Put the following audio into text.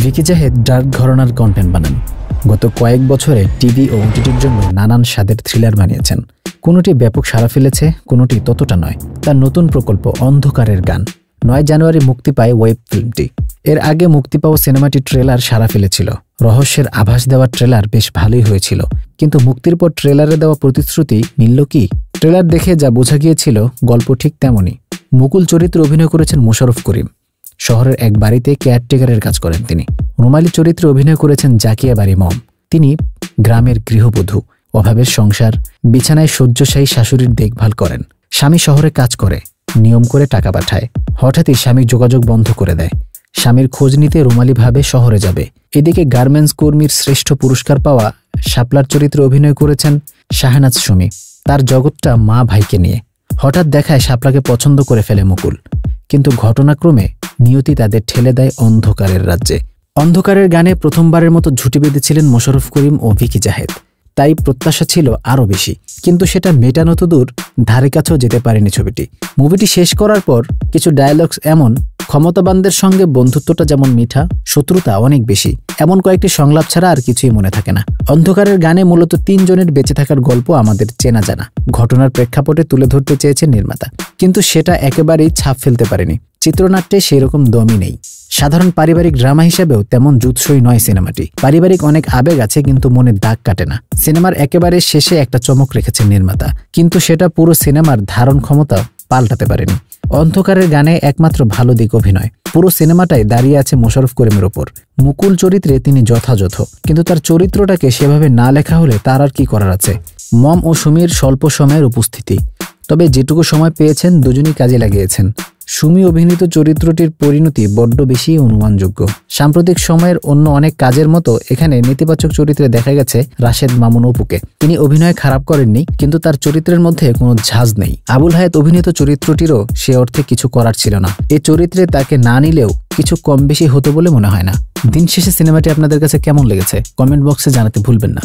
Vicky Zahed dark ঘরানার content বানান। গত কয়েক বছরে টিভি ও ওটিটির জন্য নানান স্বাদের থ্রিলার বানিয়েছেন। কোনোটি ব্যাপক সাড়া ফেলেছে, কোনোটি ততটা নয়। তার নতুন প্রকল্প অন্ধকারের গান 9 জানুয়ারি মুক্তি পায় ওয়েব ফিল্মটি। এর আগে মুক্তি পাওয়া সিনেমাটি ট্রেলার সাড়া ফেলেছিল। রহস্যের আভাস দেওয়া ট্রেলার বেশ ভালোই হয়েছিল, কিন্তু মুক্তির পর ট্রেলারে দেওয়া প্রতিশ্রুতি মিলল কি? ট্রেলার দেখে যা বোঝা গিয়েছিল গল্প ঠিক তেমনই। মুকুল চরিত্রে অভিনয় করেছেন মোশাররফ করিম। শহরের এক বাড়িতে কেয়ারটেকারের কাজ করেন তিনি। রুমালী চরিত্রে অভিনয় করেছেন জাকিয়া বারি মম। তিনি গ্রামের গৃহবধূ, অভাবের সংসার, বিছানায় শয্যাশায়ী শাশুড়ির দেখভাল করেন। স্বামী শহরে কাজ করে, নিয়ম করে টাকা পাঠায়। হঠাৎই স্বামী যোগাযোগ বন্ধ করে দেয়। স্বামীর খোঁজ নিতে রুমালী ভাবে শহরে যাবে। এদিকে গার্মেন্টস কর্মীর শ্রেষ্ঠ পুরস্কার পাওয়া শাপলার চরিত্রে অভিনয় করেছেন শাহনাজ সুমি। তার জগৎটা মা ভাইকে নিয়ে। হঠাৎ দেখায় শাপলাকে পছন্দ করে ফেলে মুকুল, কিন্তু ঘটনাক্রমে নিয়তি তাদের ঠেলে দেয় অন্ধকারের রাজ্যে। অন্ধকারের গানে প্রথমবারের মতো ঝুঁটি বেঁধেছিলেন মোশাররফ করিম ও ভিকি জাহেদ। তাই প্রত্যাশা ছিল আরও বেশি, কিন্তু সেটা মেটানো তো দূর, ধারে কাছেও যেতে পারেনি ছবিটি। মুভিটি শেষ করার পর কিছু ডায়ালগস এমন, ক্ষমতাবানদের সঙ্গে বন্ধুত্বটা যেমন মিঠা, শত্রুতা অনেক বেশি, এমন কয়েকটি সংলাপ ছাড়া আর কিছুই মনে থাকে না। অন্ধকারের গানে মূলত 3 জনের বেঁচে থাকার গল্প আমাদের চেনা জানা। ঘটনার প্রেক্ষাপটে তুলে ধরতে চেয়েছেন নির্মাতা, কিন্তু সেটা একেবারেই ছাপ ফেলতে পারেনি। চিত্রনাট্যে সেরকম দমই নেই। সাধারণ পারিবারিক ড্রামা হিসেবেও তেমন জুৎসই নয় সিনেমাটি। পারিবারিক অনেক আবেগ আছে, কিন্তু মনে দাগ কাটে না। সিনেমার একেবারে শেষে একটা চমক রেখেছেন নির্মাতা, কিন্তু সেটা পুরো সিনেমার ধারণ ক্ষমতা পাল্টাতে পারেনি। অন্ধকারের গানে একমাত্র ভালো দিক অভিনয়। পুরো সিনেমাটাই দাঁড়িয়ে আছে মোশাররফ করিমের ওপর। মুকুল চরিত্রে তিনি যথাযথ, কিন্তু তার চরিত্রটাকে সেভাবে না লেখা হলে তার আর কি করার আছে। মম ও সুমির স্বল্প সময়ের উপস্থিতি, তবে যেটুকু সময় পেয়েছেন দুজনই কাজে লাগিয়েছেন। সুমি অভিনীত চরিত্রটির পরিণতি বড্ড বেশি অনুমানযোগ্য। সাম্প্রতিক সময়ের অন্য অনেক কাজের মতো এখানে নেতিবাচক চরিত্রে দেখা গেছে রাশেদ মামুন অপুকে। তিনি অভিনয় খারাপ করেননি, কিন্তু তার চরিত্রের মধ্যে কোনো ঝাঁজ নেই। আবুল হায়াত অভিনীত চরিত্রটিরও সে অর্থে কিছু করার ছিল না। এই চরিত্রে তাকে না নিলেও কিছু কম বেশি হতো বলে মনে হয় না। দিন শেষে সিনেমাটি আপনাদের কাছে কেমন লেগেছে কমেন্ট বক্সে জানাতে ভুলবেন না।